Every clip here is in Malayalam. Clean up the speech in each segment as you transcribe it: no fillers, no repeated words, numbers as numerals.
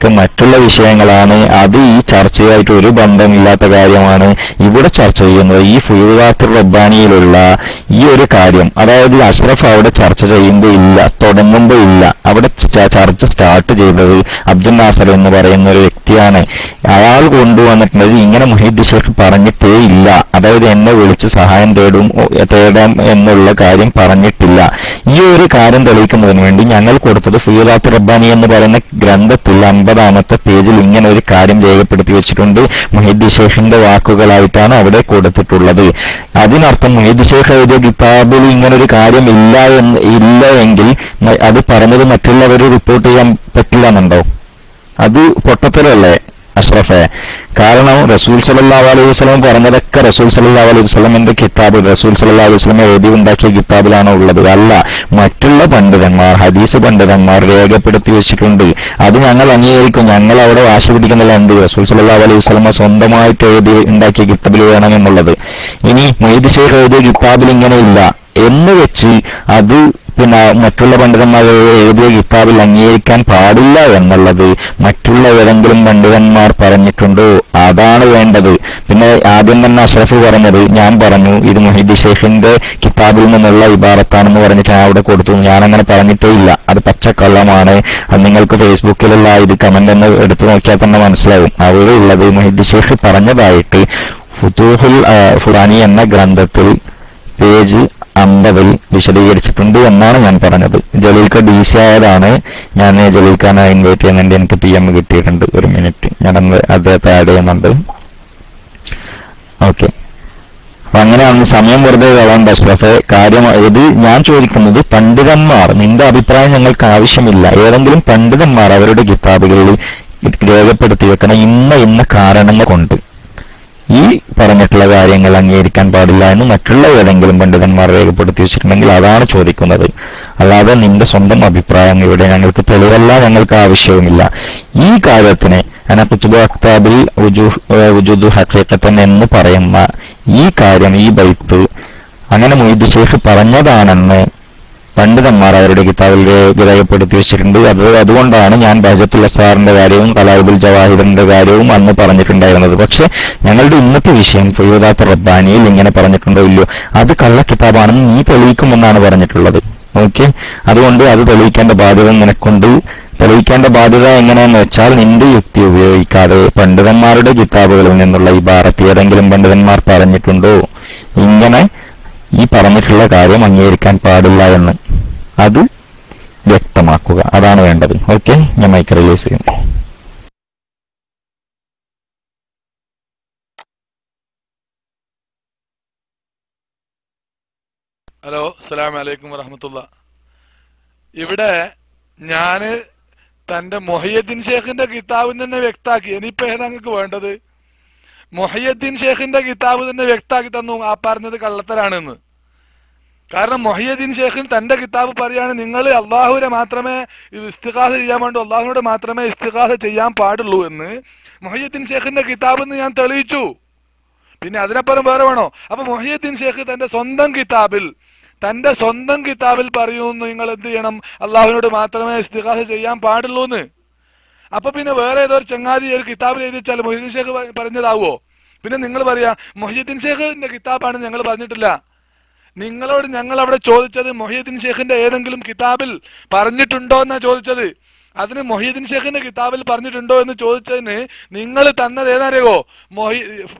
അതൊക്കെ മറ്റുള്ള വിഷയങ്ങളാണ്. അത് ഈ ചർച്ചയായിട്ട് ഒരു ബന്ധമില്ലാത്ത കാര്യമാണ് ഇവിടെ ചർച്ച ചെയ്യുന്നത്. ഈ ഫുയുദാത്തുർ റബ്ബാനിയിലുള്ള ഈ ഒരു കാര്യം, അതായത് അഷ്റഫ് അവിടെ ചർച്ച ചെയ്യുമ്പോൾ ഇല്ല, തുടങ്ങുമ്പോൾ ഇല്ല. അവിടെ ചർച്ച സ്റ്റാർട്ട് ചെയ്തത് അബ്ദുൽ നാസർ എന്ന് പറയുന്ന ഒരു വ്യക്തിയാണ്. അയാൾ കൊണ്ടുവന്നിട്ടുള്ളത് ഇങ്ങനെ മുഹീദ്ദീൻ ഷേഖ് പറഞ്ഞിട്ടേ ഇല്ല. അതായത് എന്നെ വിളിച്ച് സഹായം തേടാം എന്നുള്ള കാര്യം പറഞ്ഞിട്ടില്ല. ഈ ഒരു കാര്യം തെളിയിക്കുന്നതിന് വേണ്ടി ഞങ്ങൾ കൊടുത്തത് ഫുയുദാത്തുർ റബ്ബാനി എന്ന് പറയുന്ന ഗ്രന്ഥത്തിൽ 50-ാമത്തെ പേജിൽ ഇങ്ങനെ ഒരു കാര്യം രേഖപ്പെടുത്തി വെച്ചിട്ടുണ്ട്. മുഹീദ്ദീൻ ഷേഖിന്റെ വാക്കുകളായിട്ടാണ് അവിടെ കൊടുത്തിട്ടുള്ളത്. അതിനർത്ഥം മുഹീദ്ദീൻ ഷേഖ് എഴുതിയ കിതാബിൽ ഇങ്ങനെ ഒരു കാര്യം ഇല്ല എങ്കിൽ അത് പറഞ്ഞത് മറ്റുള്ളവർ റിപ്പോർട്ട് ചെയ്യാൻ പറ്റില്ല എന്നുണ്ടോ? അത് പൊട്ടത്തരല്ലേ അഷ്റഫെ? കാരണം റസൂൽ സല്ലല്ലാഹു അലൈഹി വസല്ലം പറഞ്ഞതൊക്കെ റസൂൽ സല്ലല്ലാഹു അലൈഹി വസല്ലമിന്റെ കിതാബിൽ, റസൂൽ സല്ലല്ലാഹു അലൈഹി വസല്ലം എഴുതി ഉണ്ടാക്കിയ കിതാബിലാണോ ഉള്ളത്? അല്ല, മറ്റുള്ള പണ്ഡിതന്മാർ, ഹദീസ് പണ്ഡിതന്മാർ രേഖപ്പെടുത്തി വെച്ചിട്ടുണ്ട്. അത് ഞങ്ങൾ അംഗീകരിക്കും. ഞങ്ങൾ അവിടെ വാശി പിടിക്കുന്നില്ല എന്ത് റസൂൽ സല്ലല്ലാഹു അലൈഹി വസല്ലം സ്വന്തമായിട്ട് എഴുതി ഉണ്ടാക്കിയ കിതാബിൽ വേണമെന്നുള്ളത്. ഇനി മുഹീദ്ദീൻ ഷേഖ് എഴുതിയ കിതാബിൽ ഇങ്ങനെ ഇല്ല എന്ന് വെച്ച് അത് പിന്നെ മറ്റുള്ള പണ്ഡിതന്മാർ എഴുതിയ കിതാബിൽ അംഗീകരിക്കാൻ പാടില്ല എന്നുള്ളത് മറ്റുള്ള ഏതെങ്കിലും പണ്ഡിതന്മാർ പറഞ്ഞിട്ടുണ്ടോ? അതാണ് വേണ്ടത്. പിന്നെ ആദ്യം തന്നെ അഷ്റഫ് പറഞ്ഞത്, ഞാൻ പറഞ്ഞു ഇത് മുഹീദ്ദീൻ ഷേഖിന്റെ കിതാബിൽ നിന്നുള്ള ഇബാറത്താണെന്ന് പറഞ്ഞിട്ട് ഞാൻ അവിടെ കൊടുത്തു. ഞാനങ്ങനെ പറഞ്ഞിട്ടേ ഇല്ല. അത് പച്ചക്കള്ളമാണ്. അത് നിങ്ങൾക്ക് ഫേസ്ബുക്കിലുള്ള ഇത് കമന്റ് ഒന്ന് എടുത്തു നോക്കിയാൽ തന്നെ മനസ്സിലാവും. അവിടെ ഉള്ളത് മുഹീദ്ദീൻ ഷേഖ് പറഞ്ഞതായിട്ട് ഫുതൂഹുൽ ഖുറാനി എന്ന ഗ്രന്ഥത്തിൽ പേജ് 50 വിശദീകരിച്ചിട്ടുണ്ട് എന്നാണ് ഞാൻ പറഞ്ഞത്. ജലീൽക്ക DC ആയതാണ്. ഞാൻ ജലീൽഖാനെ ഇൻവൈറ്റ് ചെയ്യുന്നുണ്ട്. എനിക്ക് PM കിട്ടിയിട്ടുണ്ട്. ഒരു മിനിറ്റ്, ഞാനന്ന് അദ്ദേഹത്തെ ആഡ് ചെയ്യുന്നുണ്ട്. ഓക്കെ, അപ്പൊ അങ്ങനെയാണ്. സമയം വെറുതെ കളയണ്ട അഷ്റഫെ. കാര്യം ഇത് ഞാൻ ചോദിക്കുന്നത്, പണ്ഡിതന്മാർ, നിന്റെ അഭിപ്രായം ഞങ്ങൾക്ക് ആവശ്യമില്ല. ഏതെങ്കിലും പണ്ഡിതന്മാർ അവരുടെ കിതാബുകളിൽ രേഖപ്പെടുത്തി വെക്കണം ഇന്ന കാരണങ്ങൾ കൊണ്ട് ഈ പറഞ്ഞിട്ടുള്ള കാര്യങ്ങൾ അംഗീകരിക്കാൻ പാടില്ല എന്ന് മറ്റുള്ള ഏതെങ്കിലും പണ്ഡിതന്മാർ രേഖപ്പെടുത്തി വെച്ചിട്ടുണ്ടെങ്കിൽ അതാണ് ചോദിക്കുന്നത്. അല്ലാതെ നിന്റെ സ്വന്തം അഭിപ്രായം ഇവിടെ ഞങ്ങൾക്ക് തെളിവല്ല, ഞങ്ങൾക്ക് ആവശ്യവുമില്ല. ഈ കാര്യത്തിന് കുതുബ് അക്താബിൽ വുജൂദു ഹഖീഖത്തൻ എന്ന് പറയുന്ന ഈ കാര്യം, ഈ ബൈത്ത് അങ്ങനെ മുഹീദ്ദീൻ ഷേഖ് പറഞ്ഞതാണെന്ന് പണ്ഡിതന്മാർ അവരുടെ കിതാബിൽ രേഖപ്പെടുത്തി വെച്ചിട്ടുണ്ട്. അതുകൊണ്ടാണ് ഞാൻ ബഹജത്തുൽ അസ്റാറിന്റെ കാര്യവും ഖലായിദുൽ ജവാഹിറിന്റെ കാര്യവും അന്ന് പറഞ്ഞിട്ടുണ്ടായിരുന്നത്. പക്ഷെ ഞങ്ങളുടെ ഇന്നത്തെ വിഷയം ഫുയുദാത്തുർ റബ്ബാനിയിൽ ഇങ്ങനെ പറഞ്ഞിട്ടുണ്ടോ ഇല്ലയോ, അത് കള്ള കിതാബാണെന്ന് നീ തെളിയിക്കുമെന്നാണ് പറഞ്ഞിട്ടുള്ളത്. ഓക്കെ, അതുകൊണ്ട് അത് തെളിയിക്കേണ്ട ബാധ്യത നിനക്കുണ്ട്. തെളിയിക്കേണ്ട ബാധ്യത എങ്ങനെയാന്ന് വെച്ചാൽ, നിന്റെ യുക്തി ഉപയോഗിക്കാതെ പണ്ഡിതന്മാരുടെ കിതാബുകളിൽ നിന്നുള്ള ഇബാറത്ത് ഏതെങ്കിലും പണ്ഡിതന്മാർ പറഞ്ഞിട്ടുണ്ടോ ഇങ്ങനെ ഈ പറഞ്ഞിട്ടുള്ള കാര്യം അംഗീകരിക്കാൻ പാടില്ല എന്ന് അത് വ്യക്തമാക്കുക. അതാണ് വേണ്ടത്. ഓക്കെ, ഞാൻ മൈക്ക് റിലീസ് ചെയ്യും. ഹലോ, അസ്സലാമു അലൈക്കും വറഹ്മത്തുള്ളാഹി. ഇവിടെ ഞാന് തന്റെ മുഹയ്യദ്ദീൻ ഷേഖിന്റെ കിതാബ് തന്നെ വ്യക്താക്കി. ഇനിയിപ്പോ ഏതാ നിങ്ങൾക്ക് വേണ്ടത്? മുഹയ്യദ്ദീൻ ഷേഖിന്റെ കിതാബ് തന്നെ വ്യക്താക്കി തന്നു ആ പറഞ്ഞത് കള്ളത്തരാണെന്ന്. കാരണം മുഹയ്യദ്ദീൻ ഷേഖിൻ തന്റെ കിതാബ് പറയാണ്, നിങ്ങൾ അള്ളാഹുവിനെ മാത്രമേ ഇസ്തിഗാസ ചെയ്യാൻ വേണ്ടു, അള്ളാഹുവിനോട് മാത്രമേ ഇസ്തിഗാസ ചെയ്യാൻ പാടുള്ളൂ എന്ന് മുഹയ്യദ്ദീൻ ഷേഖിന്റെ കിതാബ് എന്ന് ഞാൻ തെളിയിച്ചു. പിന്നെ അതിനപ്പുറം വേറെ വേണോ? അപ്പൊ മുഹയ്യദ്ദീൻ ഷേഖ് തന്റെ സ്വന്തം കിതാബിൽ പറയുന്നു നിങ്ങൾ എന്ത് ചെയ്യണം, അള്ളാഹുവിനോട് മാത്രമേ ഇസ്തിഗാസ ചെയ്യാൻ പാടുള്ളൂ എന്ന്. അപ്പൊ പിന്നെ വേറെ ഏതോ ഒരു ചങ്ങാതി ഒരു കിതാബിൽ എഴുതി വെച്ചാൽ മുഹയ്യദ്ദീൻ ഷേഖ് പറഞ്ഞതാവോ? പിന്നെ നിങ്ങൾ പറയാ മുഹയ്യദ്ദീൻ ഷേഖിന്റെ കിതാബാണ് ഞങ്ങൾ പറഞ്ഞിട്ടില്ല. നിങ്ങളോട് ഞങ്ങൾ അവിടെ ചോദിച്ചത് മുഹയ്യദ്ദീൻ ഷേഖിന്റെ ഏതെങ്കിലും കിതാബിൽ പറഞ്ഞിട്ടുണ്ടോ എന്നാ ചോദിച്ചത്. അതിന് മുഹയ്യദ്ദീൻ ഷേഖിന്റെ കിതാബിൽ പറഞ്ഞിട്ടുണ്ടോ എന്ന് ചോദിച്ചതിന് നിങ്ങൾ തന്നത് ഏതാറിയോ?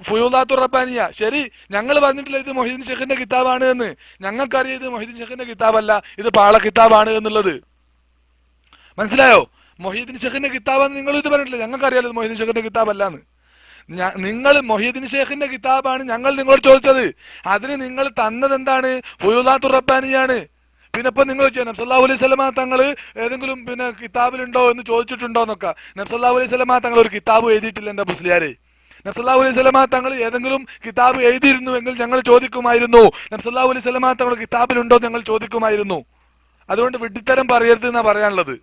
ഫുയുദാത്തുർ റബ്ബാനിയ. ശരി, ഞങ്ങൾ പറഞ്ഞിട്ടില്ല ഇത് മുഹയ്യദ്ദീൻ ഷേഖിന്റെ കിതാബാണ് എന്ന്. ഞങ്ങൾക്കറിയാം ഇത് മുഹയ്യദ്ദീൻ ഷേഖിന്റെ കിതാബല്ല, ഇത് പാള കിതാബാണ് എന്നുള്ളത്. മനസ്സിലായോ? മുഹയ്യദ്ദീൻ ഷേഖിന്റെ കിതാബാന്ന് നിങ്ങൾ ഇത് പറഞ്ഞിട്ടില്ല, ഞങ്ങൾക്കറിയാലോ ഇത് മുഹയ്യദ്ദീൻ ഷേഖിന്റെ കിതാബല്ലാന്ന്. നിങ്ങൾ മുഹയ്യദ്ദീൻ ഷേഖിന്റെ കിതാബാണ് ഞങ്ങൾ നിങ്ങളോട് ചോദിച്ചത്. അതിന് നിങ്ങൾ തന്നത് എന്താണ്? ഫുയുദാത്തുർ റബ്ബാനിയാണ്. പിന്നെ ഇപ്പൊ നിങ്ങൾ നബി സല്ലല്ലാഹു അലൈഹി വസല്ലമ തങ്ങൾ ഏതെങ്കിലും പിന്നെ കിതാബിലുണ്ടോ എന്ന് ചോദിച്ചിട്ടുണ്ടോ എന്നൊക്കെ. നബി സല്ലല്ലാഹു അലൈഹി വസല്ലമ തങ്ങൾ ഒരു കിതാബ് എഴുതിയിട്ടില്ല എന്റെ മുസ്ലിയാരെ. നബി സല്ലല്ലാഹു അലൈഹി വസല്ലമ തങ്ങൾ ഏതെങ്കിലും കിതാബ് എഴുതിയിരുന്നുവെങ്കിൽ ഞങ്ങൾ ചോദിക്കുമായിരുന്നു. നബി സല്ലല്ലാഹു അലൈഹി വസല്ലമ തങ്ങൾ കിതാബിലുണ്ടോ ഞങ്ങൾ ചോദിക്കുമായിരുന്നു. അതുകൊണ്ട് വിഡ്ഢിത്തരം പറയരുത് എന്നാ പറയാനുള്ളത്.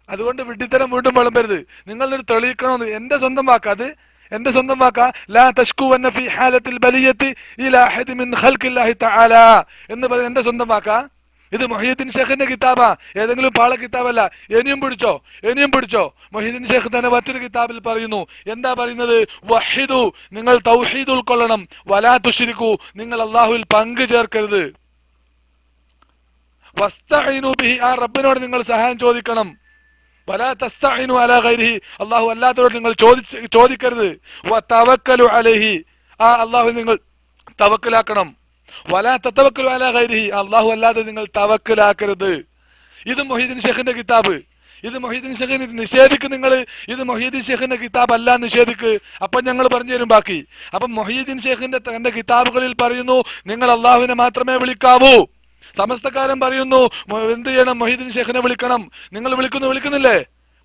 അതുകൊണ്ട് വിഡ്ഢിത്തരം വീണ്ടും വിളമ്പരുത്. നിങ്ങളൊരു തെളിയിക്കണമെന്ന് എന്റെ സ്വന്തം വാക്കാത്, എന്റെ സ്വന്തം വാക്കാ. ലാ തശ്കുവന്ന ഫീ ഹാലത്തിൽ ബലിയത്തി ഇലാ അഹദി മിൻ ഖൽഖില്ലാഹി തആല എന്ന് പറയുന്നത് എന്റെ സ്വന്തം വാക്കാ. ഇത് മൊഹീദ്ദീൻ ഷേഖിന്റെ കിതാബാ, ഏതെങ്കിലും പാള കിതാബല്ല. ഇനിയും പിടിച്ചോ. മൊഹീദ്ദീൻ ഷേഖ് തന്നെ മറ്റൊരു കിതാബിൽ പറയുന്നു. എന്താ പറയുന്നത്? വഹിദു, നിങ്ങൾ തൗഹീദ് ഉൾക്കൊള്ളണം. വലാ തുശ്രികു, നിങ്ങൾ അല്ലാഹുവിൽ പങ്കു ചേർക്കരുത്. വസ്തഈനു ബിഹി, ആ റബ്ബിനോട് നിങ്ങൾ സഹായം ചോദിക്കണം. വലാ തസ്തഈനു അലാ ഗൈരിഹി, അല്ലാഹു അല്ലാത്തവരോട് നിങ്ങൾ ചോദിക്കരുത്. വതവക്കലു അലൈഹി, ആ അല്ലാഹുവിൽ നിങ്ങൾ തവക്കലാക്കണം. വലാ തതവക്കലു അലാ ഗൈരിഹി, അല്ലാഹു അല്ലാതെ നിങ്ങൾ തവക്കലാക്കരുത്. ഇത് മൊഹീദ്ദീൻ ഷേഖിന്റെ കിതാബ്. ഇത് മൊഹീദ്ദീൻ ഷേഖിനെ നിഷേധിക്ക് നിങ്ങൾ. ഇത് മൊഹീദ്ദീൻ ഷേഖിന്റെ കിതാബ് അല്ല, നിഷേധിക്ക്. അപ്പൊ ഞങ്ങൾ പറഞ്ഞു തരും ബാക്കി. അപ്പൊ മൊഹീദ്ദീൻ ഷേഖിന്റെ തന്റെ കിതാബുകളിൽ പറയുന്നു നിങ്ങൾ അള്ളാഹുവിനെ മാത്രമേ വിളിക്കാവൂ. സമസ്തക്കാരൻ പറയുന്നു എന്ത് ചെയ്യണം? മൊഹീദ്ദീൻ ഷേഖിനെ വിളിക്കണം. നിങ്ങൾ വിളിക്കുന്നില്ലേ?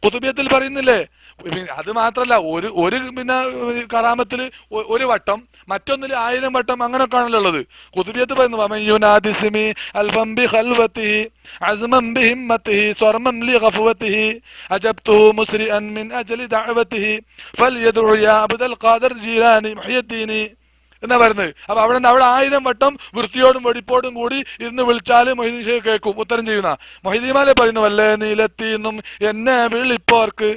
ഖുതുബിയത്തിൽ പറയുന്നില്ലേ? അത് മാത്രല്ല, ഒരു പിന്നെ കറാമത്തില് ഒരു വട്ടം, മറ്റൊന്നിൽ 1000 വട്ടം, അങ്ങനൊക്കെയാണല്ലോ ഉള്ളത്. ഖുതുബിയത്ത് പറയുന്നു എന്നാ പറയുന്നത്. അപ്പൊ അവിടെ 1000 വട്ടം വൃത്തിയോടും വെടിപ്പോടും കൂടി ഇരുന്ന് വിളിച്ചാല് മൊഹീദ്ദീൻ ഷേഖ് കേൾക്കും, ഉത്തരം ചെയ്യുന്ന. മൊഹീദ്ദീമാലെ പറയുന്നു വല്ലേ നീലെത്തിന്നും എന്നെ വിളിപ്പോർക്ക്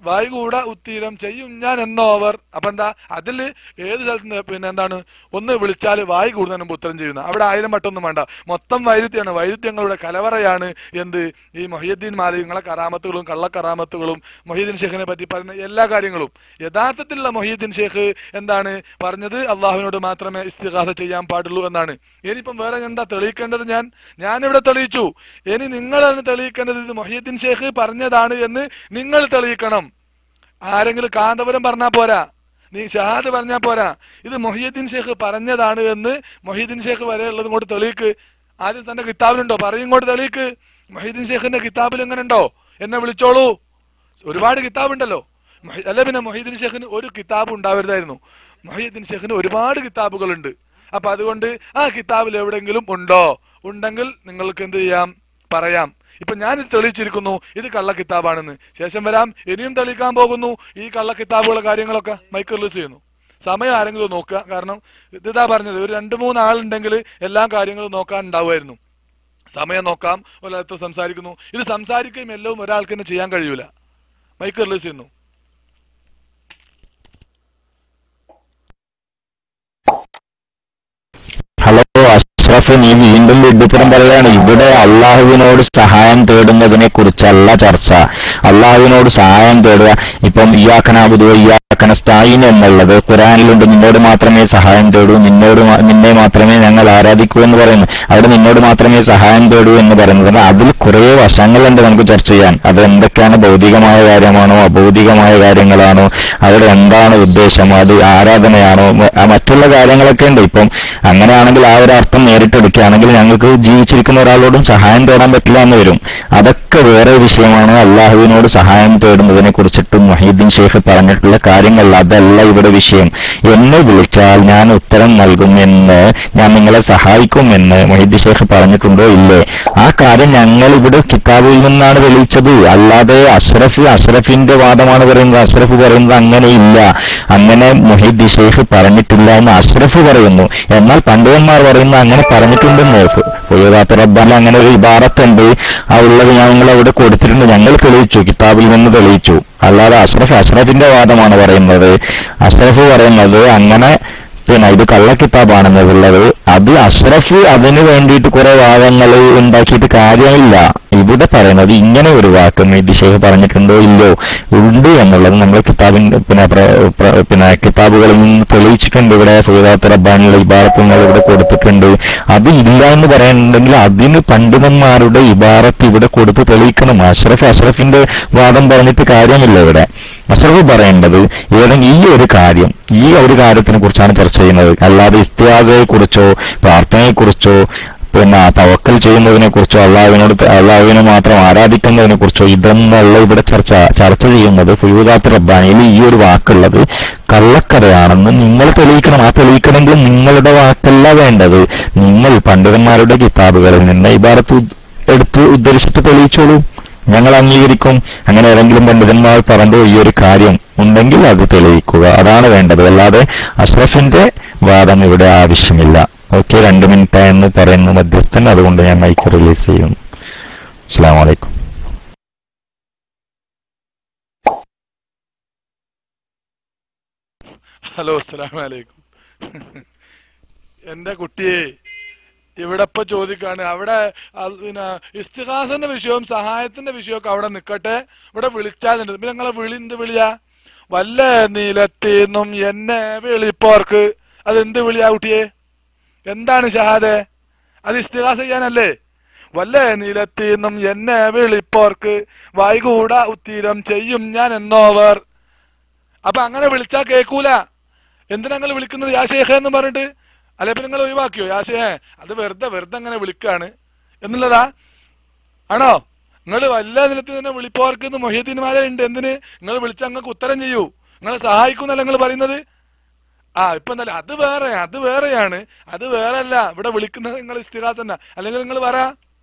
വായുകൂട ഉത്തീരം ചെയ്യും ഞാൻ എന്നോവർ. അപ്പൊ എന്താ അതില് ഏത് സ്ഥലത്ത് പിന്നെ എന്താണ് ഒന്ന് വിളിച്ചാൽ വായു കൂടുന്നതിന് മുമ്പ് ഉത്തരം ചെയ്യുന്ന. അവിടെ 1000 വട്ടമൊന്നും വേണ്ട, മൊത്തം വൈരുദ്ധ്യമാണ്. വൈരുദ്ധ്യങ്ങളുടെ കലവറയാണ് എന്ത് ഈ മൊഹീദ്ദീൻ മാലികങ്ങളെ കറാമത്തുകളും കള്ളക്കറാമത്തുകളും മൊഹീദ്ദീൻ ഷേഖിനെ പറ്റി പറയുന്ന എല്ലാ കാര്യങ്ങളും. യഥാർത്ഥത്തിലുള്ള മൊഹീദ്ദീൻ ഷേഖ് എന്താണ് പറഞ്ഞത്? അള്ളാഹുവിനോട് മാത്രമേ ഇസ്തിഗാസ ചെയ്യാൻ പാടുള്ളൂ എന്നാണ്. ഇനിയിപ്പം വേറെ എന്താ തെളിയിക്കേണ്ടത്? ഞാനിവിടെ തെളിയിച്ചു. ഇനി നിങ്ങളാണ് തെളിയിക്കേണ്ടത്. ഇത് മൊഹീദ്ദീൻ ഷേഖ് പറഞ്ഞതാണ് എന്ന് നിങ്ങൾ തെളിയിക്കണം. ആരെങ്കിലും കാന്തപുരം പറഞ്ഞാൽ പോരാ, നീ ഷഹാദ് പറഞ്ഞാൽ പോരാ. ഇത് മൊഹീദ്ദീൻ ഷേഖ് പറഞ്ഞതാണ് എന്ന് മൊഹീദ്ദീൻ ഷേഖ് വരെ ഉള്ളത് കൊണ്ട് തെളിയിക്ക്. ആദ്യം തന്റെ കിതാബിലുണ്ടോ? പറയും ഇങ്ങോട്ട് തെളിയിക്ക്. മൊഹീദ്ദീൻ ഷേഖിന്റെ കിതാബിൽ എങ്ങനെ ഉണ്ടോ? എന്നെ വിളിച്ചോളൂ. ഒരുപാട് കിതാബുണ്ടല്ലോ. അല്ല പിന്നെ മൊഹീദ്ദീൻ ഷേഖിന് ഒരു കിതാബ് ഉണ്ടാവരുതായിരുന്നു. മൊഹീദ്ദീൻ ഷേഖിന് ഒരുപാട് കിതാബുകളുണ്ട്. അപ്പൊ അതുകൊണ്ട് ആ കിതാബിൽ എവിടെങ്കിലും ഉണ്ടെങ്കിൽ നിങ്ങൾക്ക് എന്ത് ചെയ്യാം? പറയാം. ഇപ്പൊ ഞാനിത് തെളിയിച്ചിരിക്കുന്നു, ഇത് കള്ള കിതാബാണെന്ന്. ശേഷം വരാം, ഇനിയും തെളിയിക്കാൻ പോകുന്നു ഈ കള്ള കിതാബുകളെ കാര്യങ്ങളൊക്കെ മൈക്ക് റിലീസ് ചെയ്യുന്നു. സമയം ആരെങ്കിലും നോക്കുക. കാരണം ഇതാ പറഞ്ഞത്, ഒരു 2-3 ആളുണ്ടെങ്കിൽ എല്ലാ കാര്യങ്ങളും നോക്കാൻ ഉണ്ടാവുമായിരുന്നു. സമയം നോക്കാം. ഒരാളത്ത് സംസാരിക്കുന്നു, ഇത് സംസാരിക്കുകയും എല്ലാം ഒരാൾക്ക് തന്നെ ചെയ്യാൻ കഴിയൂല. മൈക്ക് റിലീസ് ചെയ്യുന്നു. ഹലോ അഷ്റഫ്, നീ വീണ്ടും വിഡ്ഢിത്തരം പറയാണ്. ഇവിടെ അള്ളാഹുവിനോട് സഹായം തേടുന്നതിനെ കുറിച്ചല്ല ചർച്ച. അള്ളാഹുവിനോട് സഹായം തേടുക, ഇപ്പം ഇയ്യാക നഅ്ബുദു വഇയ്യാക നസ്തഈൻ എന്നുള്ളത് ഖുർആനിലുണ്ട്. നിന്നോട് മാത്രമേ സഹായം തേടൂ, നിന്നെ മാത്രമേ ഞങ്ങൾ ആരാധിക്കൂ എന്ന് പറയുന്നു. അവിടെ നിന്നോട് മാത്രമേ സഹായം തേടൂ എന്ന് പറയുന്നത് അതിൽ കുറെ വശങ്ങളുണ്ട് നമുക്ക് ചർച്ച ചെയ്യാൻ. അത് എന്തൊക്കെയാണ്? ഭൗതികമായ കാര്യമാണോ അഭൗതികമായ കാര്യങ്ങളാണോ? അവിടെ എന്താണ് ഉദ്ദേശം? അത് ആരാധനയാണോ? മറ്റുള്ള കാര്യങ്ങളൊക്കെ ഉണ്ട്. ഇപ്പം അങ്ങനെയാണെങ്കിൽ ആ ഒരു അർത്ഥം നേരിട്ടെടുക്കുകയാണെങ്കിൽ ഞങ്ങൾക്ക് ജീവിച്ചിരിക്കുന്ന ഒരാളോടും സഹായം തേടാൻ പറ്റില്ല എന്ന് വരും. അതൊക്കെ വേറെ വിഷയമാണ്. അള്ളാഹുവിനോട് സഹായം തേടുന്നതിനെ കുറിച്ചിട്ടും മൊഹീദ്ദീൻ ഷേഖ് പറഞ്ഞിട്ടുള്ള കാര്യങ്ങൾ അതല്ല ഇവിടെ വിഷയം. എന്നെ വിളിച്ചാൽ ഞാൻ ഉത്തരം നൽകുമെന്ന്, ഞാൻ നിങ്ങളെ സഹായിക്കുമെന്ന് മൊഹീദ്ദീൻ ഷേഖ് പറഞ്ഞിട്ടുണ്ടോ ഇല്ലേ? ആ കാര്യം ഞങ്ങൾ ഇവിടെ കിതാബിൽ നിന്നാണ് തെളിയിച്ചത്. അല്ലാതെ അഷ്റഫിന്റെ വാദമാണ് പറയുന്നത്. അഷ്റഫ് പറയുന്നത് അങ്ങനെയില്ല, അങ്ങനെ മൊഹീദ്ദീൻ ഷേഖ് പറഞ്ഞിട്ടില്ല എന്ന് അഷ്റഫ് പറയുന്നു. എന്നാൽ പണ്ഡിതന്മാർ പറയുന്ന അങ്ങനെ പറഞ്ഞിട്ടുണ്ടെന്ന്. ഫുയൂദാത്ത് റബ്ബാനിൽ അങ്ങനെ ഒരു ഇബാറത്തുണ്ട്. ആ ഉള്ളത് ഞങ്ങൾ അവിടെ കൊടുത്തിട്ടുണ്ട്. ഞങ്ങൾ തെളിയിച്ചു, കിതാബിൽ നിന്ന് തെളിയിച്ചു. അല്ലാതെ അഷ്റഫിന്റെ വാദമാണ് പറയുന്നത്. അഷ്റഫ് പറയുന്നത് അങ്ങനെ പിന്നെ ഇത് കള്ള കിതാബാണെന്നുള്ളത്. അത് അഷ്റഫ് അതിന് വേണ്ടിയിട്ട് കുറെ വാദങ്ങൾ ഉണ്ടാക്കിയിട്ട് കാര്യമില്ല. ഇവിടെ പറയുന്നത് ഇങ്ങനെ ഒരു വാക്ക് മൊഹീദ്ദീൻ ഷേഖ് പറഞ്ഞിട്ടുണ്ടോ ഇല്ലോ ഉണ്ട് എന്നുള്ളത് നമ്മൾ കിതാബിന്റെ പിന്നെ കിതാബുകളിൽ നിന്ന് തെളിയിച്ചിട്ടുണ്ട്. ഇവിടെ ഫുയൂദാത്ത് റബ്ബാനിലുള്ള ഇബാറത്തുകൾ ഇവിടെ കൊടുത്തിട്ടുണ്ട്. അത് ഇല്ല എന്ന് പറയുന്നുണ്ടെങ്കിൽ അതിന് പണ്ഡിതന്മാരുടെ ഇബാറത്ത് ഇവിടെ കൊടുത്ത് തെളിയിക്കണം. അഷ്റഫിന്റെ വാദം പറഞ്ഞിട്ട് കാര്യമില്ല. ഇവിടെ അഷ്റഫ് പറയേണ്ടത് ഈ ഒരു കാര്യത്തിനെ കുറിച്ചാണ് ചർച്ച ചെയ്യുന്നത്. അല്ലാതെ ഇസ്തിആസയെ കുറിച്ചോ പ്രാർത്ഥനയെ കുറിച്ചോ പിന്നെ തവക്കൽ ചെയ്യുന്നതിനെ കുറിച്ചോ അള്ളാഹുവിനെ മാത്രം ആരാധിക്കുന്നതിനെ കുറിച്ചോ ഇതൊന്നല്ല ഇവിടെ ചർച്ച ചെയ്യുന്നത്. ഫുയൂദാത്ത് റബ്ബാനിയിൽ ഈ ഒരു വാക്കുള്ളത് കള്ളക്കഥയാണെന്ന് നിങ്ങൾ തെളിയിക്കണം. ആ തെളിയിക്കണമെങ്കിൽ നിങ്ങളുടെ വാക്കല്ല വേണ്ടത്. നിങ്ങൾ പണ്ഡിതന്മാരുടെ കിതാബുകളിൽ നിന്ന് ഇബാറത്ത് എടുത്ത് ഉദ്ധരിച്ചിട്ട് തെളിയിച്ചോളൂ, ഞങ്ങൾ അംഗീകരിക്കും. അങ്ങനെ ഏതെങ്കിലും പണ്ഡിതന്മാർ പറഞ്ഞോ ഈ ഒരു കാര്യം ഉണ്ടെങ്കിൽ അത് തെളിയിക്കുക, അതാണ് വേണ്ടത്. അല്ലാതെ അഷ്റഫിന്റെ വാദം ഇവിടെ ആവശ്യമില്ല. ഓക്കെ, 2 മിനിറ്റ് എന്ന് പറയുന്നു മധ്യസ്ഥൻ. അതുകൊണ്ട് ഞാൻ മൈക്ക് റിലീസ് ചെയ്യുന്നു. അസ്സലാമു അലൈക്കും. ഹലോ, അസ്സലാമു അലൈക്കും. എന്റെ കുട്ടിയെ ഇവിടെ ഇപ്പൊ ചോദിക്കാണ്, അവിടെ പിന്നെ ഇസ്തിഗാസന്റെ വിഷയവും സഹായത്തിന്റെ വിഷയമൊക്കെ അവിടെ നിക്കട്ടെ, ഇവിടെ വിളിച്ചാലുണ്ട്. പിന്നെ നിങ്ങളെ എന്ത് വിളിയാ? വല്ല നീലത്തിന്നും എന്നെ വിളിപ്പോർക്ക്. അതെന്ത് വിളിയാ കുട്ടിയെ? എന്താണ് ഷഹാദെ? അത് ഇസ്തിഗാസ ചെയ്യാനല്ലേ? വല്ല നീലത്തിന്നും എന്നെ വിളിപ്പോർക്ക് വൈകൂടാ ഉത്തീരം ചെയ്യും ഞാൻ എന്നോവർ. അപ്പൊ അങ്ങനെ വിളിച്ചാ കേൾക്കൂല. എന്തിനാ നിങ്ങൾ വിളിക്കുന്നത് യാ ഷേഖ എന്ന് പറഞ്ഞിട്ട്? അല്ലെ പിന്നെ നിങ്ങൾ ഒഴിവാക്കിയോ യാ ഷേഖ? അത് വെറുതെ അങ്ങനെ വിളിക്കാണ് എന്നുള്ളതാ ആണോ? നിങ്ങൾ വല്ല നിലത്തിൽ തന്നെ വിളിപ്പോർക്ക് മൊഹീദ്ദീൻമാരെ ഉണ്ട്. എന്തിന്? നിങ്ങൾ വിളിച്ച നിങ്ങൾക്ക് ഉത്തരം ചെയ്യൂ, നിങ്ങളെ സഹായിക്കുന്നല്ല നിങ്ങൾ പറയുന്നത്. ഇപ്പൊ എന്തായാലും അത് വേറെയാണ്. അത് വേറെ അല്ല. ഇവിടെ വിളിക്കുന്നത് നിങ്ങൾ ഇസ്തിഗാസ തന്നെ. അല്ലെങ്കിൽ നിങ്ങൾ പറ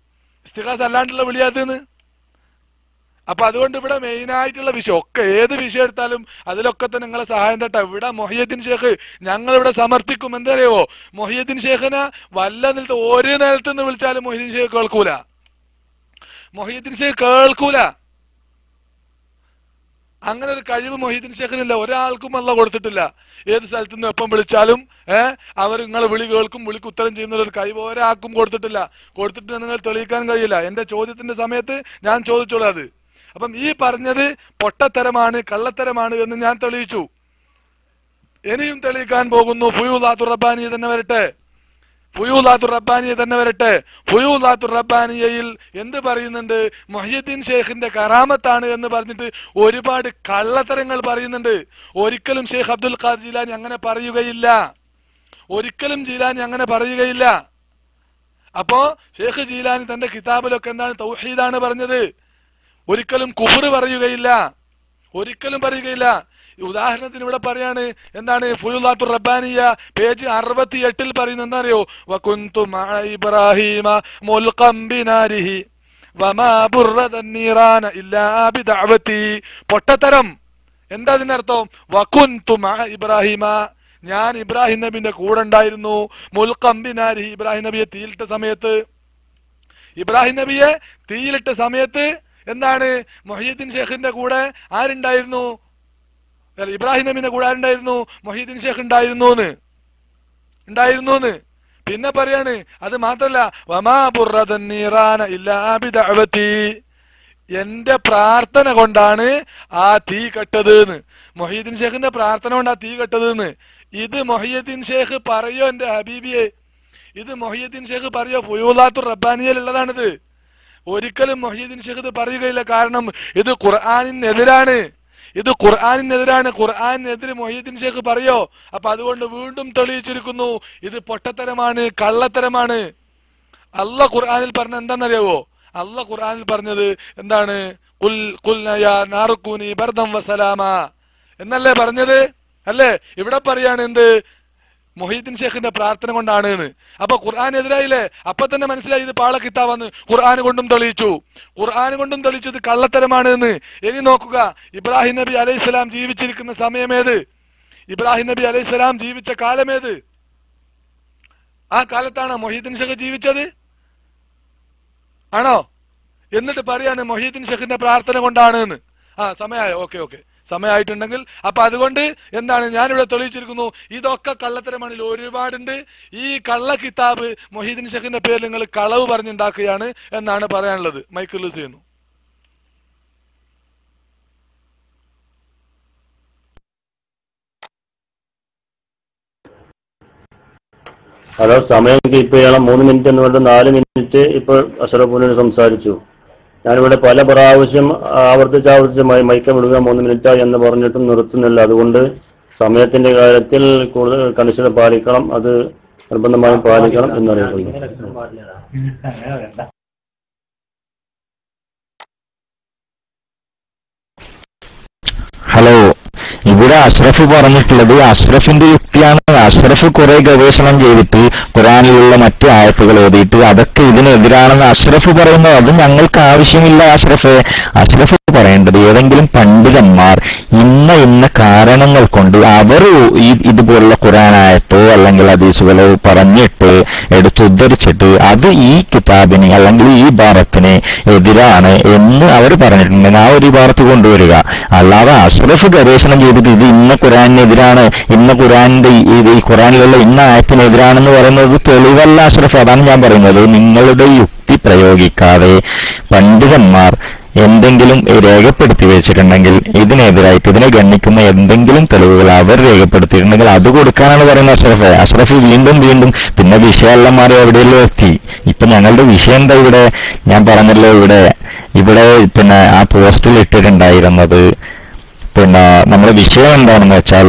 ഇസ്തിഗാസ അല്ലാണ്ടുള്ള വിളിയാതെന്ന്. അപ്പൊ അതുകൊണ്ട് ഇവിടെ മെയിനായിട്ടുള്ള വിഷയം ഒക്കെ, ഏത് വിഷയം എടുത്താലും അതിലൊക്കെ തന്നെ നിങ്ങളെ സഹായം തട്ട. ഇവിടെ മൊഹിയുദ്ദീൻ ഷേഖ് ഞങ്ങളിവിടെ സമർപ്പിക്കും. എന്തറിയോ? മൊഹിയുദ്ദീൻ ഷേഖിനെ വല്ല നിലത്ത് ഒരു നിലത്തുനിന്ന് വിളിച്ചാലും മൊഹിയുദ്ദീൻ ഷേഖ് കേൾക്കൂല. മൊഹിയുദ്ദീൻ ഷേഖ് കേൾക്കൂല. അങ്ങനെ ഒരു കഴിവ് മൊഹിയുദ്ദീൻ ഷേഖിനില്ല. ഒരാൾക്കും അല്ല കൊടുത്തിട്ടില്ല. ഏത് സ്ഥലത്തു നിന്ന് എപ്പം വിളിച്ചാലും അവർ നിങ്ങളെ വിളി കേൾക്കും, വിളിക്ക് ഉത്തരം ചെയ്യുന്ന ഒരു കഴിവ് ഒരാൾക്കും കൊടുത്തിട്ടില്ല. കൊടുത്തിട്ട് നിങ്ങൾ തെളിയിക്കാൻ കഴിയില്ല. എന്റെ ചോദ്യത്തിന്റെ സമയത്ത് ഞാൻ ചോദിച്ചോളൂ അത്. അപ്പം ഈ പറഞ്ഞത് പൊട്ടത്തരമാണ്, കള്ളത്തരമാണ് എന്ന് ഞാൻ തെളിയിച്ചു. ഇനിയും തെളിയിക്കാൻ പോകുന്നു. ഫുയൂദാത്തുർ റബ്ബാനിയ തന്നെ വരട്ടെ. ഫുയൂദാത്തുർ റബ്ബാനിയയിൽ എന്ത് പറയുന്നുണ്ട്? മുഹ്യിദ്ദീൻ ഷേഖിന്റെ കറാമത്താണ് എന്ന് പറഞ്ഞിട്ട് ഒരുപാട് കള്ളത്തരങ്ങൾ പറയുന്നുണ്ട്. ഒരിക്കലും ഷേഖ് അബ്ദുൽ ഖാദിർ ജീലാനി അങ്ങനെ പറയുകയില്ല. അപ്പോ ഷേഖ് ജീലാനി തന്റെ കിതാബിലൊക്കെ എന്താണ്? തൗഹീദാണ് പറഞ്ഞത്. ഒരിക്കലും കുഫ്ർ പറയുകയില്ല. ഉദാഹരണത്തിന് ഇവിടെ പറയാണ് എന്താണ്? ഫുയൂദാത്തുർ റബ്ബാനിയ പേജ് 68 പറയുന്നത് എന്താ അറിയോ? വകുന്തു മഅ ഇബ്രാഹീമ മുൽഖം ബിനാരിഹി വമാ ബുർറദൻ നീറാന ഇല്ലാ ബിദഅവതി. പൊട്ടത്തരം. എന്താ അതിനർത്ഥം? വകുന്തു മഅ ഇബ്രാഹീമ, ഞാൻ ഇബ്രാഹിം നബിന്റെ കൂടെ ഉണ്ടായിരുന്നു. മുൽഖം ബിനാരിഹി, ഇബ്രാഹിം നബിയെ തീയിലിട്ട സമയത്ത് എന്താണ്? മുഹ്യിദ്ദീൻ ഷേഖിന്റെ കൂടെ ആരുണ്ടായിരുന്നു? ഇബ്രാഹിം നബിന്റെ കൂടെ ആരുണ്ടായിരുന്നു? മുഹ്യിദ്ദീൻ ഷേഖ് ഉണ്ടായിരുന്നു. പിന്നെ പറയാണ് അത് മാത്രല്ല, വമാ ബുർറദൻ നീറാന ഇല്ലാ ബിദഅവതി, എന്റെ പ്രാർത്ഥന കൊണ്ടാണ് ആ തീ കെട്ടത്. മുഹ്യിദ്ദീൻ ഷേഖിന്റെ പ്രാർത്ഥന കൊണ്ട് ആ തീ കെട്ടത്. ഇത് മുഹ്യിദ്ദീൻ ഷേഖ് പറയോ എന്റെ ഹബീബിയെ? ഇത് മുഹ്യിദ്ദീൻ ഷേഖ് പറയോ? ഫുയൂദാത്തുർ റബ്ബാനിയയിലുള്ളതാണിത്. ഒരിക്കലും മുഹ്യിദ്ദീൻ ഷേഖ് ഇത് പറയുകയില്ല. കാരണം ഇത് ഖുർആനിനെതിരാണ്. ഖുർആനിനെതിരെ മുഹ്യിദ്ദീൻ ഷേഖ് പറയോ? അപ്പൊ അതുകൊണ്ട് വീണ്ടും തെളിയിച്ചിരിക്കുന്നു, ഇത് പൊട്ടത്തരമാണ്, കള്ളത്തരമാണ്. അല്ലാഹ് ഖുർആനിൽ പറഞ്ഞ എന്താണെന്നറിയാവോ? അല്ലാഹ് ഖുർആനിൽ പറഞ്ഞത് എന്താണ്? ഖുൽനാ യാ നാറുകൂനി ബർദൻ വസലാമ എന്നല്ലേ പറഞ്ഞത്? അല്ലേ? ഇവിടെ പറയാണ് എന്ത്? മുഹ്യിദ്ദീൻ ഷേഖിന്റെ പ്രാർത്ഥന കൊണ്ടാണ് എന്ന്. അപ്പൊ ഖുർആൻ എതിരായില്ലേ? അപ്പൊ തന്നെ മനസ്സിലായി ഇത് പാള കിതാബാന്ന്. ഖുർആൻ കൊണ്ടും തെളിയിച്ചു ഇത് കള്ളത്തരമാണ് എന്ന്. ഇനി നോക്കുക, ഇബ്രാഹിം നബി അലൈഹിസ്സലാം ജീവിച്ചിരിക്കുന്ന സമയമേത്? ഇബ്രാഹിം നബി അലൈഹിസ്സലാം ജീവിച്ച കാലമേത്? ആ കാലത്താണ് മുഹ്യിദ്ദീൻ ഷേഖ് ജീവിച്ചത് ആണോ? എന്നിട്ട് പറയാണ് മുഹ്യിദ്ദീൻ ഷേഖിന്റെ പ്രാർത്ഥന കൊണ്ടാണ് എന്ന്. സമയമായോ? ഓക്കെ, സമയമായിട്ടുണ്ടെങ്കിൽ അപ്പൊ അതുകൊണ്ട് എന്താണ്? ഞാനിവിടെ തെളിയിച്ചിരിക്കുന്നു ഇതൊക്കെ കള്ളത്തരമാണ്. ഒരുപാടുണ്ട്. ഈ കള്ള കിതാബ് മുഹ്യിദ്ദീൻ ഷേഖിന്റെ പേരിൽ നിങ്ങൾ കളവ് പറഞ്ഞുണ്ടാക്കുകയാണ് എന്നാണ് പറയാനുള്ളത്. മൈക്ക് റിലീസ് ചെയ്യുന്നു. ഹലോ, സമയം കീപ്പ് ചെയ്യണം. 3 മിനിറ്റ് എന്ന് പറഞ്ഞിട്ട് 4 മിനിറ്റ് ഇപ്പോൾ അഷ്റഫുലിന് സംസാരിച്ചു. ഞാനിവിടെ പല പ്രാവശ്യം ആവർത്തിച്ച് മൈക്ക വിടുക 3 മിനിറ്റായി എന്ന് പറഞ്ഞിട്ടും നിർത്തുന്നില്ല. അതുകൊണ്ട് സമയത്തിന്റെ കാര്യത്തിൽ കൂടുതൽ കണിശത പാലിക്കണം. അത് നിർബന്ധമായും പാലിക്കണം എന്നറിയിക്കുന്നു. ഹലോ, ഇവിടെ അഷ്റഫ് പറഞ്ഞിട്ടുള്ളത്, അഷ്റഫിന്റെ യുക്തിയാണ്. അഷ്റഫ് കുറെ ഗവേഷണം ചെയ്തിട്ട് ഖുറാനിലുള്ള മറ്റു ആയത്തുകൾ ഓതിയിട്ട് അതൊക്കെ ഇതിനെതിരാണെന്ന് അഷ്റഫ് പറയുന്നത് അത് ഞങ്ങൾക്ക് ആവശ്യമില്ല. അഷ്റഫ് പറയേണ്ടത് ഏതെങ്കിലും പണ്ഡിതന്മാർ ഇന്ന കാരണങ്ങൾ കൊണ്ട് അവർ ഇതുപോലുള്ള ഖുറാനായത്തോ അല്ലെങ്കിൽ ഹദീസുകളോ പറഞ്ഞിട്ട് എടുത്തുദ്ധരിച്ചിട്ട് അത് ഈ കിതാബിന് അല്ലെങ്കിൽ ഈ ഇബാറത്തിന് എതിരാണ് എന്ന് അവർ പറഞ്ഞിട്ടുണ്ടെങ്കിൽ ആ ഒരു ഇബാറത്ത് കൊണ്ടുവരിക. അല്ലാതെ അഷ്റഫ് ഗവേഷണം ചെയ്തിട്ട് ഇത് ഇന്ന ഖുറാനെതിരാണ്, ഇന്ന ഖുറാന്റെ ഈ ഖുറാനിലുള്ള ഇന്ന ആയത്തിനെതിരാണെന്ന് പറയുന്നത് തെളിവല്ല അഷ്റഫ്. അതാണ് ഞാൻ പറയുന്നത്. നിങ്ങളുടെ യുക്തി പ്രയോഗിക്കാതെ പണ്ഡിതന്മാർ എന്തെങ്കിലും രേഖപ്പെടുത്തി വെച്ചിട്ടുണ്ടെങ്കിൽ ഇതിനെതിരായിട്ട് ഇതിനെ ഗണ്ണിക്കുന്ന എന്തെങ്കിലും തെളിവുകൾ അവർ രേഖപ്പെടുത്തിയിട്ടുണ്ടെങ്കിൽ അത് കൊടുക്കാനാണ് പറയുന്നത് അഷ്റഫ് വീണ്ടും പിന്നെ വിഷയമെല്ലാം മാറി എവിടെയല്ലോ എത്തി. ഇപ്പൊ ഞങ്ങളുടെ വിഷയം എന്താ ഇവിടെ ഞാൻ പറഞ്ഞല്ലോ, ഇവിടെ പിന്നെ ആ പോസ്റ്റിൽ ഇട്ടിട്ടുണ്ടായിരുന്നത് പിന്നെ നമ്മുടെ വിഷയം എന്താണെന്ന് വെച്ചാൽ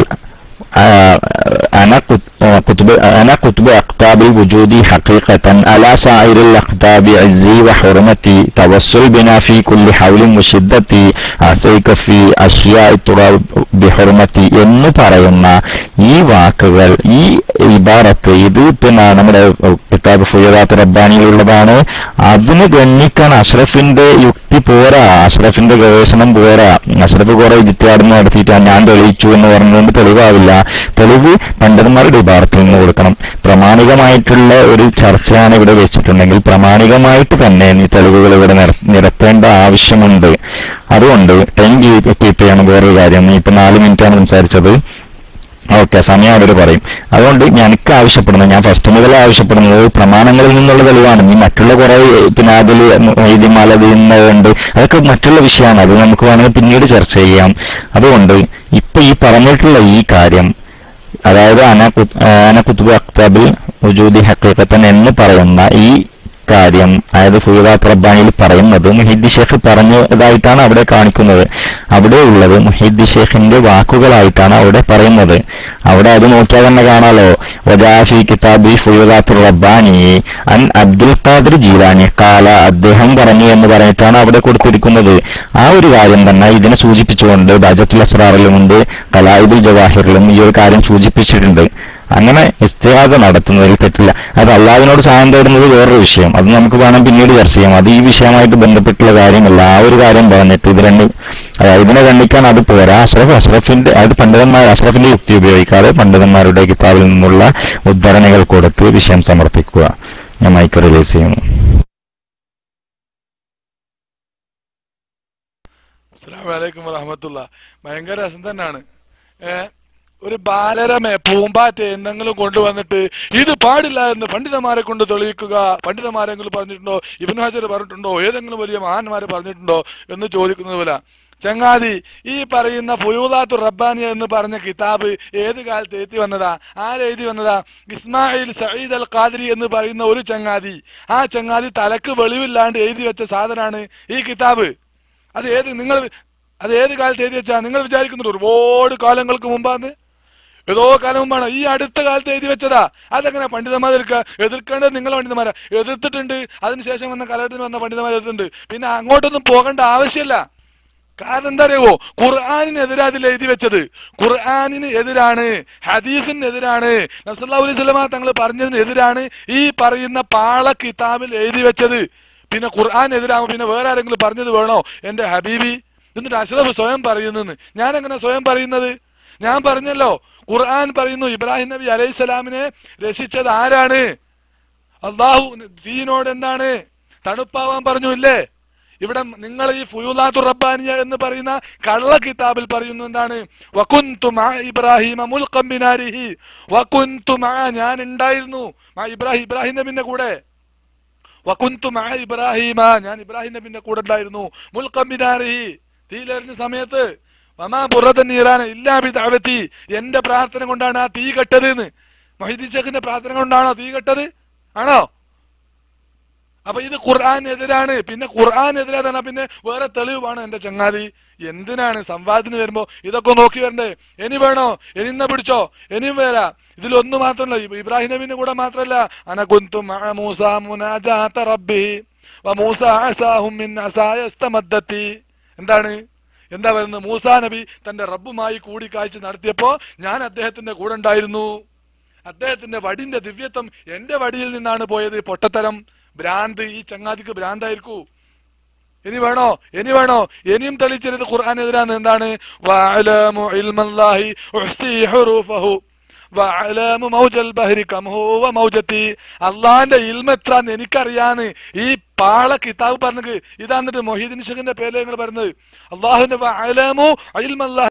أنا كتب أقطاب وجودي حقيقة على سائر الأقطاب عزي وحرمتي توصل بنا في كل حول وشدتي أسيك في أشياء التراب بحرمتي എന്ന് പറയുന്ന ഈ വാക്കുകൾ ഈ ഇബാറത്ത് ഇത് പിന്നെ നമ്മുടെ കിതാബ് ഫുയദാത്ത് റബ്ബാനിയിലുള്ളതാണ്. അതിന് ഗണ്ണിക്കാൻ അഷ്റഫിന്റെ യുക്തി പോരാ, അഷ്റഫിന്റെ ഗവേഷണം പോരാ. അഷ്റഫ് കുറെ ഇജ്തിഹാദ് നടത്തിയിട്ട് ഞാൻ തെളിയിച്ചു എന്ന് പറഞ്ഞുകൊണ്ട് തെളിവാവില്ല. തെളിവ് പണ്ഡിതന്മാരുടെ ഇബാറത്തിൽ നിന്ന് കൊടുക്കണം. പ്രാമാണികമായിട്ടുള്ള ഒരു ചർച്ചയാണ് ഇവിടെ വെച്ചിട്ടുണ്ടെങ്കിൽ പ്രാമാണികമായിട്ട് തന്നെ ഈ തെളിവുകൾ ഇവിടെ നിരത്തേണ്ട ആവശ്യമുണ്ട്. അതുകൊണ്ട് ടൈം കീപ്പ് ചെയ്യണം. വേറൊരു കാര്യം, ഇപ്പൊ 4 മിനിറ്റാണ് സംസാരിച്ചത്. ഓക്കെ, സമയം അവർ പറയും. അതുകൊണ്ട് എനിക്ക് ആവശ്യപ്പെടുന്നത്, ഞാൻ ഫസ്റ്റ് മുതൽ ആവശ്യപ്പെടുന്നത് പ്രമാണങ്ങളിൽ നിന്നുള്ള തെളിവാണ്. ഈ മറ്റുള്ള കുറെ പിന്നെ അതിൽ മലതിന്നുണ്ട് അതൊക്കെ മറ്റുള്ള വിഷയമാണ്. അത് നമുക്ക് വേണമെങ്കിൽ പിന്നീട് ചർച്ച ചെയ്യാം. അതുകൊണ്ട് ഇപ്പൊ ഈ പറഞ്ഞിട്ടുള്ള ഈ കാര്യം, അതായത് അന കുതുബ് അക്താബിൽ വജൂദി ഹഖീഖത്തൻ എന്ന് പറയുന്ന ഈ കാര്യം, അതായത് ഫുയദാത്ത് റബ്ബാനിയിൽ പറയുന്നത് മുഹീദ്ദീൻ ഷേഖ് പറഞ്ഞതായിട്ടാണ് അവിടെ കാണിക്കുന്നത്. അവിടെ ഉള്ളത് മുഹീദ്ദീൻ ഷേഖിന്റെ വാക്കുകളായിട്ടാണ് അവിടെ പറയുന്നത്. അവിടെ അത് നോക്കിയാൽ തന്നെ കാണാലോ, വജാഫി കിതാബി ഫുയദാത്ത് റബ്ബാനി അൻ അബ്ദുൽ ഖാദിർ ജീലാനി ഖാല, അദ്ദേഹം പറഞ്ഞു എന്ന് പറഞ്ഞിട്ടാണ് അവിടെ കൊടുത്തിരിക്കുന്നത്. ആ ഒരു കാര്യം തന്നെ ഇതിനെ സൂചിപ്പിച്ചുകൊണ്ട് ബഹജത്തുൽ അസ്റാറിലുമുണ്ട് ഖലായിദുൽ ജവാഹിറിലും ഈ ഒരു കാര്യം സൂചിപ്പിച്ചിട്ടുണ്ട്. അങ്ങനെ ഇസ്തിഹാദ നടത്തുന്നതിൽ തെറ്റില്ല. അത് അല്ലാഹുവിനോട് സഹായം തേടുന്നത് വേറൊരു വിഷയം, അത് നമുക്ക് വേണം പിന്നീട് ചർച്ച ചെയ്യാം. അത് ഈ വിഷയമായിട്ട് ബന്ധപ്പെട്ടുള്ള കാര്യമല്ല. ആ ഒരു കാര്യം പറഞ്ഞിട്ട് ഇതിനെ ഖണ്ഡിക്കാൻ അത് പോരാ. അഷ്റഫിന്റെ അഷ്റഫിന്റെ യുക്തി ഉപയോഗിക്കാതെ പണ്ഡിതന്മാരുടെ കിതാബിൽ നിന്നുള്ള ഉദ്ധരണികൾ കൊടുത്ത് വിഷയം സമർപ്പിക്കുക. ഞാൻ മൈക്ക് റിലീസ് ചെയ്യുന്നു. അസ്സലാമു അലൈക്കും വറഹ്മത്തുള്ളാഹി. ഭയങ്കര രസം തന്നെയാണ്. ഒരു ബാലരമേ പൂമ്പാറ്റ എന്തെങ്കിലും കൊണ്ടുവന്നിട്ട് ഇത് പാടില്ല എന്ന് പണ്ഡിതന്മാരെ കൊണ്ട് തെളിയിക്കുക. പണ്ഡിതന്മാരെങ്കിലും പറഞ്ഞിട്ടുണ്ടോ, ഇബ്നു ഹജർ പറഞ്ഞിട്ടുണ്ടോ, ഏതെങ്കിലും വലിയ മഹാന്മാരെ പറഞ്ഞിട്ടുണ്ടോ എന്ന് ചോദിക്കുന്നത് പോലെ. ചങ്ങാതി, ഈ പറയുന്ന ഫുയൂദാത്തു റബ്ബാനിയ എന്ന് പറഞ്ഞ കിതാബ് ഏത് കാലത്ത് എഴുതി വന്നതാ? ആരെഴുതി വന്നതാ? ഇസ്മായിൽ സഈദ് അൽ ഖാദിരി എന്ന് പറയുന്ന ഒരു ചങ്ങാതി. ആ ചങ്ങാതി തലക്ക് വെളിവില്ലാണ്ട് എഴുതി വെച്ച സാധനമാണ് ഈ കിതാബ്. അത് ഏത് കാലത്ത് എഴുതി വെച്ചാ നിങ്ങൾ വിചാരിക്കുന്നുണ്ട് ഒരുപാട് കാലങ്ങൾക്ക് മുമ്പാന്ന്? ഏതോ കാലം മുമ്പാണ്, ഈ അടുത്ത കാലത്ത് എഴുതി വെച്ചതാ. അതെങ്ങനെ പണ്ഡിതന്മാർ എതിർക്കേണ്ടത്? നിങ്ങളെ പണ്ഡിതന്മാരെ എതിർത്തിട്ടുണ്ട്. അതിനുശേഷം വന്ന കാലഘട്ടത്തിൽ വന്ന പണ്ഡിതന്മാർ എതിർത്തിട്ടുണ്ട്. പിന്നെ അങ്ങോട്ടൊന്നും പോകേണ്ട ആവശ്യമില്ല. കാരണം എന്താ അറിയുമോ? ഖുർആനിനെതിരെ അതിൽ എഴുതി വെച്ചത്. ഖുർആനിന് എതിരാണ്, ഹദീസിനെതിരാണ്, നബി സല്ലല്ലാഹു അലൈഹി വസല്ലം തങ്ങൾ പറഞ്ഞതിന് എതിരാണ് ഈ പറയുന്ന പാള കിതാബിൽ എഴുതി വെച്ചത്. പിന്നെ ഖുർആൻ എതിരാകും പിന്നെ വേറെ ആരെങ്കിലും പറഞ്ഞത് വേണോ എന്റെ ഹബീബി? എന്നിട്ട് അഷ്റഫ് സ്വയം പറയുന്നെന്ന്. ഞാൻ എങ്ങനെ സ്വയം പറയുന്നത്? ഞാൻ പറഞ്ഞല്ലോ, ഖുർആൻ പറയുന്നു ഇബ്രാഹിം നബി അലൈഹിസ്സലാമിനെ രക്ഷിച്ചത് ആരാണ്? അള്ളാഹു ദീനോട് എന്താണ് തണുപ്പാവാൻ പറഞ്ഞു ഇല്ലേ? ഇവിടെ നിങ്ങൾ ഈ ഫുയൂദാത്തു റബ്ബാനിയ എന്ന് പറയുന്ന കള്ള കിതാബിൽ പറയുന്നു എന്താണ്? വകുന്തു മഅ ഇബ്രാഹിമ മുൽഖം ബിനാരിഹി, വകുന്തു മഅ, ഞാൻ ഉണ്ടായിരുന്നു ഇബ്രാഹിം നബിന്റെ കൂടെ. വകുന്തു മഅ ഇബ്രാഹിമ, ഞാൻ ഇബ്രാഹിം നബിന്റെ കൂടെ ഉണ്ടായിരുന്നു. മുൽഖം ബിനാരിഹി, തീയിലെറിഞ്ഞ സമയത്ത്. വമാ ബുറദൻ നീറാന ഇല്ലാ ബിദഅവതി, എന്റെ പ്രാർത്ഥന കൊണ്ടാണ് ആ തീ കെട്ടത് എന്ന്. മുഹീദ്ദീൻ ഷേഖിന്റെ പ്രാർത്ഥന കൊണ്ടാണോ തീ കെട്ടത്? ആണോ? അപ്പൊ ഇത് ഖുർആനെതിരാണ്. പിന്നെ ഖുർആനെതിരാണ്, പിന്നെ വേറെ തെളിവാണ് എന്റെ ചങ്ങാതി. എന്തിനാണ് സംവാദത്തിന് വരുമ്പോ ഇതൊക്കെ നോക്കി വരണ്ടേ? ഇനി വേണോ? ഇനി ഇന്ന പിടിച്ചോ? ഇനിയും വരാ. ഇതിലൊന്നു മാത്രമല്ല, ഇബ്രാഹിം നബിന്റെ കൂടെ മാത്രമല്ല. അനകുന്തു മഅ മൂസ മുനാജാത റബ്ബി വമൂസ അസാഹും മിൻ അസായ ഇസ്തമദ്ദതി. എന്താണ് എന്താ പറയുന്നത്? മൂസാ നബി തന്റെ റബ്ബുമായി കൂടിക്കാഴ്ച നടത്തിയപ്പോ ഞാൻ അദ്ദേഹത്തിന്റെ കൂടെ ഉണ്ടായിരുന്നു. അദ്ദേഹത്തിന്റെ വടിന്റെ ദിവ്യത്വം എന്റെ വടിയിൽ നിന്നാണ് പോയത്. പൊട്ടത്തരം, ഭ്രാന്ത്. ഈ ചങ്ങാതിക്ക് ഭ്രാന്തായിരിക്കൂ. ഇനി വേണോ? ഇനിയും തെളിയിച്ചത് ഖുർആനെതിരാണ്. എന്താണ്? വഅലമു ഇൽമല്ലാഹി ഉഹ്സി ഹുറൂഫഹു വഅലമു മൗജൽ ബഹരി കം ഹുവ മൗജതി. അള്ളാന്റെ ഇൽമ എത്രാന്ന് എനിക്കറിയാന്ന് ഈ പാള കിതാബ് പറഞ്ഞത്. ഇതാന്നിട്ട് മൊഹീദ്ദീൻ ഷേഖിന്റെ പേര് നിങ്ങൾ പറഞ്ഞത്. അള്ളാഹുവിന്റെ വഅലമു ഇൽമല്ലാഹി